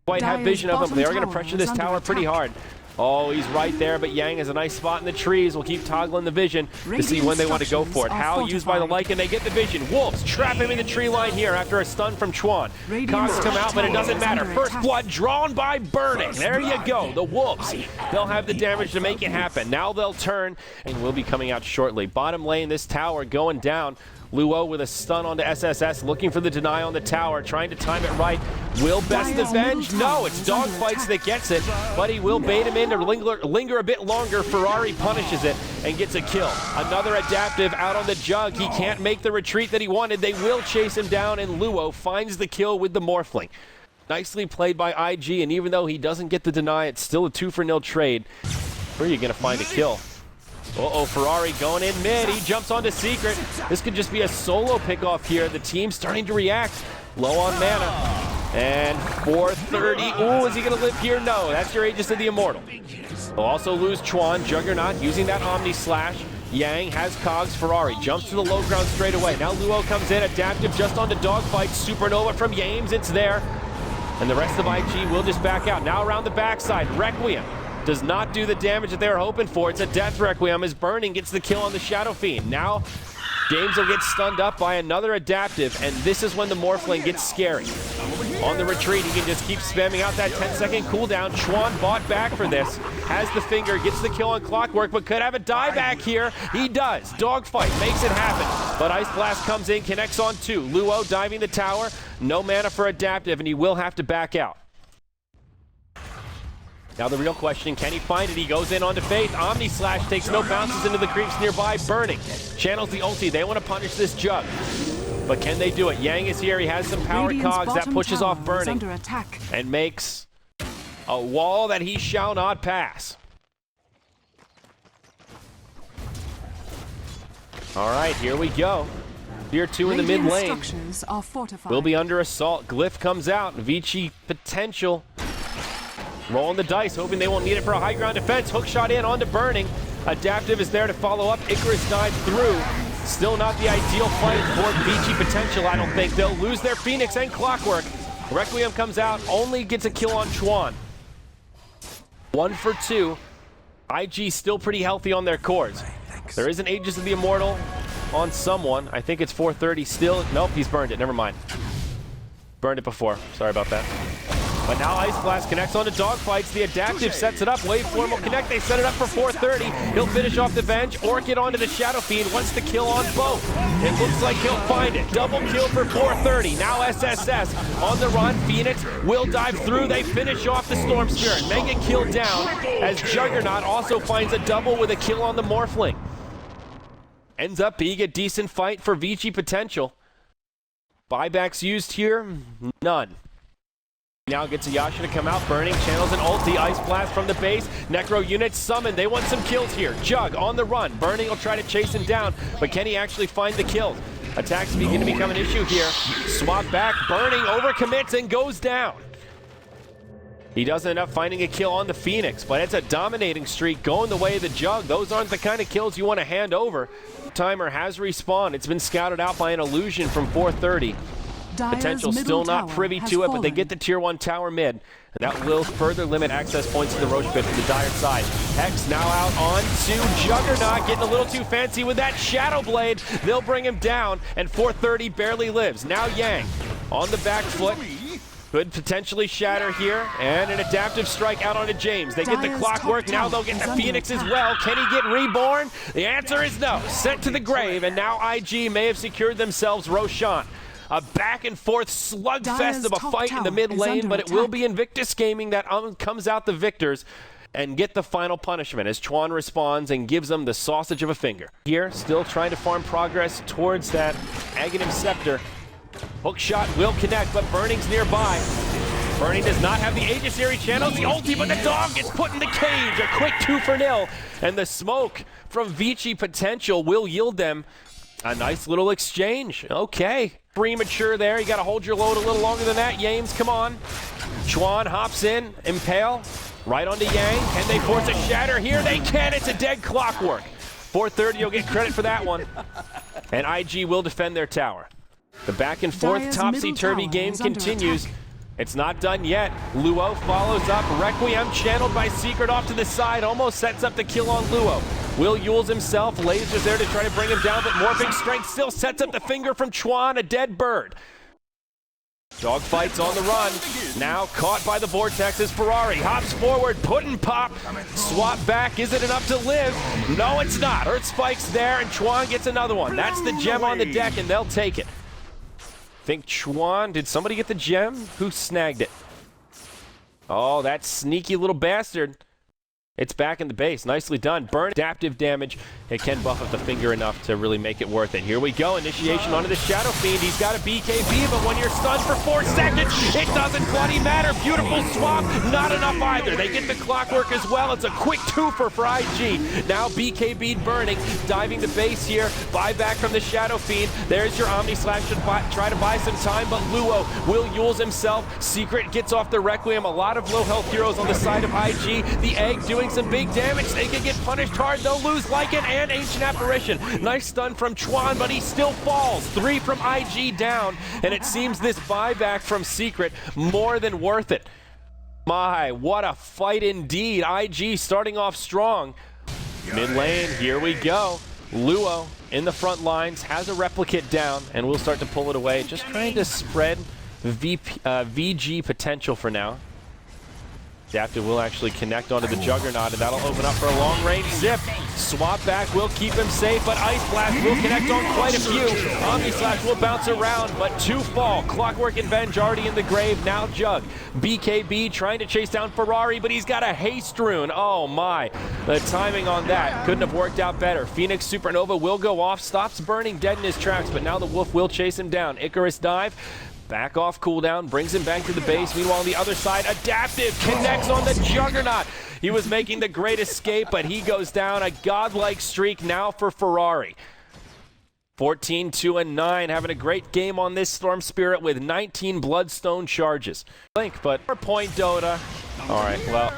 quite have vision of him. They are going to pressure this tower pretty hard. Oh, he's right there, but Yang has a nice spot in the trees. We'll keep toggling the vision to see when they want to go for it. How used by the Lycan, they get the vision. Wolves trap him in the tree line here after a stun from Chuan. Cogs come out, but it doesn't matter. First blood drawn by Burning. There you go, the Wolves. They'll have the damage to make it happen. Now they'll turn, and we'll be coming out shortly. Bottom lane, this tower going down. Luo with a stun onto SSS, looking for the deny on the tower, trying to time it right. Will Best avenge? No, it's Dogfights that gets it, but he will bait him in to linger a bit longer. Ferrari punishes it and gets a kill. Another adaptive out on the Jug. He can't make the retreat that he wanted. They will chase him down, and Luo finds the kill with the Morphling. Nicely played by IG, and even though he doesn't get the deny, it's still a 2-for-0 trade. Where are you going to find a kill? Uh-oh, Ferrari going in mid. He jumps onto Secret. This could just be a solo pickoff here. The team's starting to react. Low on mana. And 430. Ooh, is he going to live here? No, that's your Aegis of the Immortal. They'll also lose Chuan. Juggernaut using that Omni Slash. Yang has Cogs. Ferrari jumps to the low ground straight away. Now Luo comes in. Adaptive just onto Dogfight. Supernova from Yames. It's there. And the rest of IG will just back out. Now around the backside. Requiem does not do the damage that they were hoping for. It's a Death Requiem as Burning gets the kill on the Shadow Fiend. Now, James will get stunned up by another adaptive, and this is when the Morphling gets scary. On the retreat, he can just keep spamming out that 10-second cooldown. Chuan bought back for this, has the finger, gets the kill on Clockwork, but could have a dieback here. He does. Dogfight makes it happen, but Ice Blast comes in, connects on 2. Luo diving the tower, no mana for adaptive, and he will have to back out. Now the real question, can he find it? He goes in onto Faith. Omni Slash takes no bounces into the creeps nearby. Burning channels the ulti. They want to punish this Jug. But can they do it? Yang is here. He has some power Cogs. That pushes off Burning and makes a wall that he shall not pass. All right, here we go. Tier 2 in the mid lane. Will be under assault. Glyph comes out. VG.Potential. Rolling the dice, hoping they won't need it for a high ground defense. Hook shot in onto Burning. Adaptive is there to follow up. Icarus dives through. Still not the ideal fight for VG.Potential, I don't think. They'll lose their Phoenix and Clockwork. Requiem comes out, only gets a kill on Chuan. 1 for 2. IG still pretty healthy on their cores. There is an Aegis of the Immortal on someone. I think it's 430 still. Nope, he's burned it. Never mind. Burned it before. Sorry about that. But now Ice Blast connects onto Dogfights. The adaptive sets it up. Waveform will connect. They set it up for 430. He'll finish off the bench. Orchid onto the Shadow Fiend. Wants the kill on both. It looks like he'll find it. Double kill for 430. Now SSS on the run. Phoenix will dive through. They finish off the Storm Spirit. Mega kill down as Juggernaut also finds a double with a kill on the Morphling. Ends up being a decent fight for VG.Potential. Buybacks used here? None. Now gets a Yasha to come out. Burning channels an ulti. Ice Blast from the base. Necro units summoned. They want some kills here. Jug on the run. Burning will try to chase him down, but can he actually find the kills? Attacks begin to become an issue here. Swap back. Burning overcommits and goes down. He doesn't end up finding a kill on the Phoenix, but it's a dominating streak going the way of the Jug. Those aren't the kind of kills you want to hand over. Timer has respawned. It's been scouted out by an illusion from 430. Potential still not privy to it, but they get the tier 1 tower mid. And that will further limit access points to the Roche pit to the Dire side. Hex now out on to Juggernaut, getting a little too fancy with that Shadow Blade. They'll bring him down, and 430 barely lives. Now Yang on the back foot. Could potentially shatter here, and an adaptive strike out onto James. They get the Clockwork, now they'll get the Phoenix as well. Can he get reborn? The answer is no. Sent to the grave, and now IG may have secured themselves Roshan. A back and forth slugfest of a fight in the mid lane, but it will be Invictus Gaming that comes out the victors and get the final punishment as Chuan responds and gives them the sausage of a finger. Here, still trying to farm progress towards that Aghanim Scepter. Hook shot will connect, but Burning's nearby. Burning does not have the Aegis here. He channels the ulti, but the dog gets put in the cage. A quick 2 for 0, and the smoke from VG.Potential will yield them a nice little exchange. Okay. Premature there. You got to hold your load a little longer than that. Yames, come on. Chuan hops in. Impale. Right onto Yang. Can they force a shatter here? They can. It's a dead Clockwork. 430, you'll get credit for that one. And IG will defend their tower. The back and forth topsy-turvy game continues. It's not done yet. Luo follows up. Requiem channeled by Secret off to the side. Almost sets up the kill on Luo. Will Yules himself. Lasers there to try to bring him down, but Morphing Strength still sets up the finger from Chuan, a dead bird. Dogfight's on the run. Now caught by the Vortex is Ferrari. Hops forward, put and pop. Swap back. Is it enough to live? No, it's not. Earth Spike's there, and Chuan gets another one. That's the gem on the deck, and they'll take it. Think Chuan, did somebody get the gem? Who snagged it? Oh, that sneaky little bastard. It's back in the base. Nicely done. Burn adaptive damage. It can buff up the finger enough to really make it worth it. Here we go. Initiation onto the Shadow Fiend. He's got a BKB, but when you're stunned for 4 seconds, it doesn't bloody matter. Beautiful swap. Not enough either. They get the clockwork as well. It's a quick twofer for IG. Now BKB burning. Diving the base here. Buyback from the Shadow Fiend. There's your Omni Slash to try to buy some time, but Luo will Yules himself. Secret gets off the Requiem. A lot of low health heroes on the side of IG. The Egg doing some big damage. They can get punished hard. They'll lose Lycan and Ancient Apparition. Nice stun from Chuan, but he still falls. 3 from IG down, and it seems this buyback from Secret more than worth it. My, what a fight indeed. IG starting off strong. Mid lane, here we go. Luo in the front lines, has a replicate down, and we'll start to pull it away. Just trying to spread VG.Potential for now. Adaptive will actually connect onto the Juggernaut, and that'll open up for a long-range zip. Swap back will keep him safe, but Ice Blast will connect on quite a few. Omni Slash will bounce around, but 2 fall. Clockwork and Venge already in the grave, now Jug. BKB trying to chase down Ferrari, but he's got a haste rune. Oh my, the timing on that couldn't have worked out better. Phoenix Supernova will go off, stops burning dead in his tracks, but now the Wolf will chase him down. Icarus dive. Back off cooldown, brings him back to the base. Meanwhile, on the other side, Adaptive connects on the Juggernaut. He was making the great escape, but he goes down. A godlike streak now for Ferrari. 14-2-9, having a great game on this Storm Spirit with 19 Bloodstone charges. Link, but 4-point Dota. All right, well.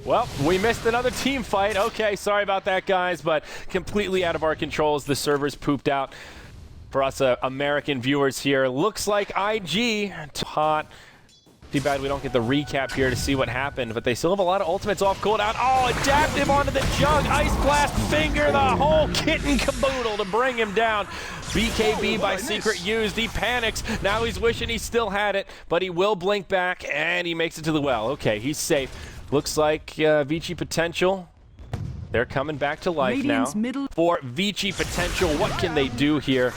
Well, we missed another team fight. Okay, sorry about that, guys, but completely out of our control as the servers pooped out for us American viewers here. Looks like IG hot. Too bad we don't get the recap here to see what happened, but they still have a lot of ultimates off cooldown. Oh, Adaptive onto the Jug. Ice Blast, finger, the whole kit and caboodle to bring him down. BKB by Secret used. He panics. Now he's wishing he still had it, but he will blink back, and he makes it to the well. Okay, he's safe. Looks like VG.Potential. They're coming back to life now. For VG.Potential, what can they do here?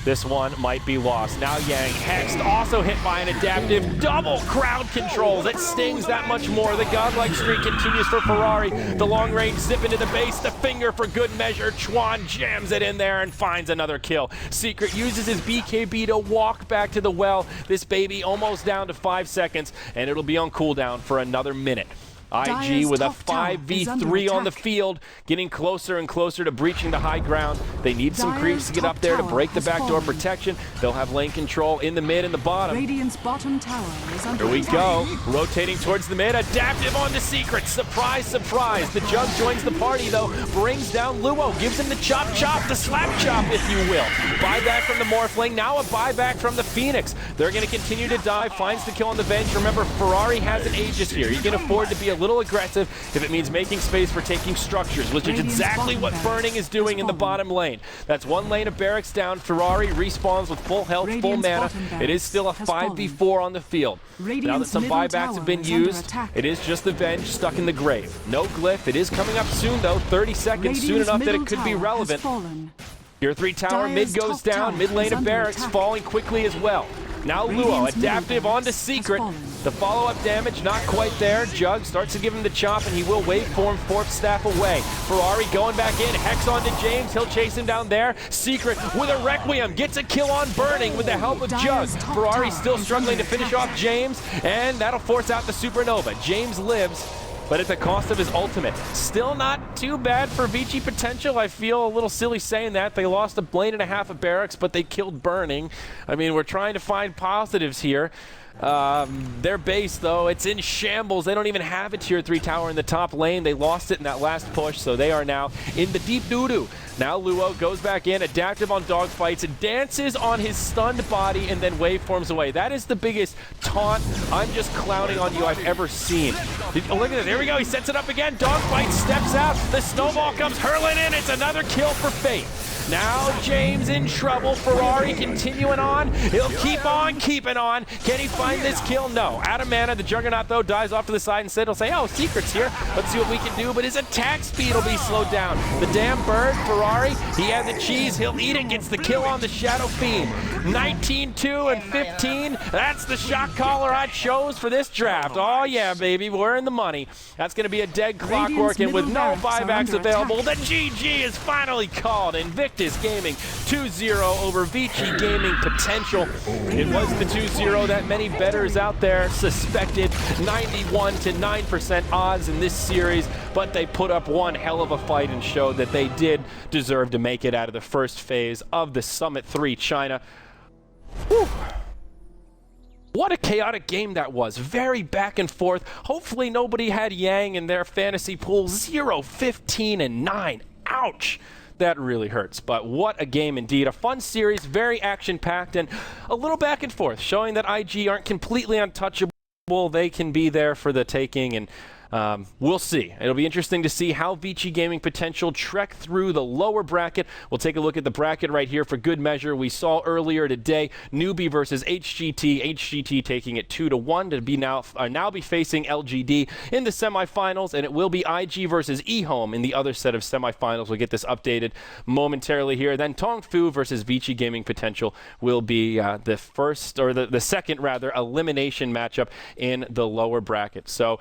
This one might be lost. Now Yang Hexed, also hit by an Adaptive. Double crowd controls. It stings that much more. The godlike streak continues for Ferrari. The long range zip into the base. The finger for good measure. Chuan jams it in there and finds another kill. Secret uses his BKB to walk back to the well. This baby almost down to 5 seconds, and it'll be on cooldown for another minute. IG with a 5v3 on the field, getting closer and closer to breaching the high ground. They need some creeps to get up there to break the backdoor protection. They'll have lane control in the mid and the bottom. Radiant's bottom tower is under Here we go, rotating towards the mid. Adaptive onto Secret. Surprise, surprise. The Jug joins the party though, brings down Luo, gives him the chop, the slap chop, if you will. Buyback from the Morphling, now a buyback from the Phoenix. They're going to continue to dive, finds the kill on the Venge. Remember, Ferrari has an Aegis here. You can afford to be a little aggressive if it means making space for taking structures, which is exactly what Burning is doing in the bottom lane. That's one lane of barracks down. Ferrari respawns with full health, full mana. It is still a 5v4 on the field. Now that some buybacks have been used, it is just the Venge stuck in the grave. No glyph. It is coming up soon though, 30 seconds, soon enough that it could be relevant. Tier 3 tower, mid goes down, mid lane of barracks falling quickly as well. Now Luo, Adaptive onto Secret. The follow-up damage, not quite there. Jug starts to give him the chop, and he will waveform fourth staff away. Ferrari going back in, Hex onto James. He'll chase him down there. Secret with a Requiem gets a kill on Burning with the help of Jug. Ferrari still struggling to finish off James, and that'll force out the Supernova. James lives. but at the cost of his ultimate. Still not too bad for VG.Potential. I feel a little silly saying that. They lost a lane and a half of barracks, but they killed Burning. I mean, we're trying to find positives here. Their base, though, it's in shambles. They don't even have a tier 3 tower in the top lane. They lost it in that last push, so they are now in the deep doo-doo. Now Luo goes back in, adaptive on dogfights, dances on his stunned body, and then waveforms away. That is the biggest taunt, I'm just clowning on you, I've ever seen. Oh, look at this. There we go. He sets it up again. Dogfight steps out. The snowball comes hurling in. It's another kill for Fate. Now James in trouble. Ferrari continuing on. He'll keep on keeping on. Can he find this kill? No. Out of mana. The Juggernaut, though, dives off to the side. Instead, he'll say, oh, Secret's here. Let's see what we can do. But his attack speed will be slowed down. The damn bird, Ferrari, he had the cheese. He'll eat it. Gets the kill on the Shadow Fiend. 19-2 and 15. That's the shot caller I chose for this draft. Oh, yeah, baby. We're in the money. That's going to be a dead clockwork. And with no buybacks available, the GG is finally called. Invictus Gaming 2-0 over VG Gaming Potential. It was the 2-0 that many bettors out there suspected. 91 to 9% odds in this series, but they put up one hell of a fight and showed that they did deserve to make it out of the first phase of the Summit 3 China. Whew. What a chaotic game that was. Very back and forth. Hopefully nobody had Yang in their fantasy pool. 0, 15, and 9. Ouch. That really hurts, but what a game indeed. A fun series, very action-packed, and a little back and forth, showing that IG aren't completely untouchable. They can be there for the taking, and we'll see. It'll be interesting to see how VG Gaming Potential trek through the lower bracket. We'll take a look at the bracket right here for good measure. We saw earlier today, Newbie versus HGT. HGT taking it 2-1 to be now be facing LGD in the semifinals, and it will be IG versus eHome in the other set of semifinals. We'll get this updated momentarily here. Then Tongfu versus VG Gaming Potential will be the first, or the second rather, elimination matchup in the lower bracket. So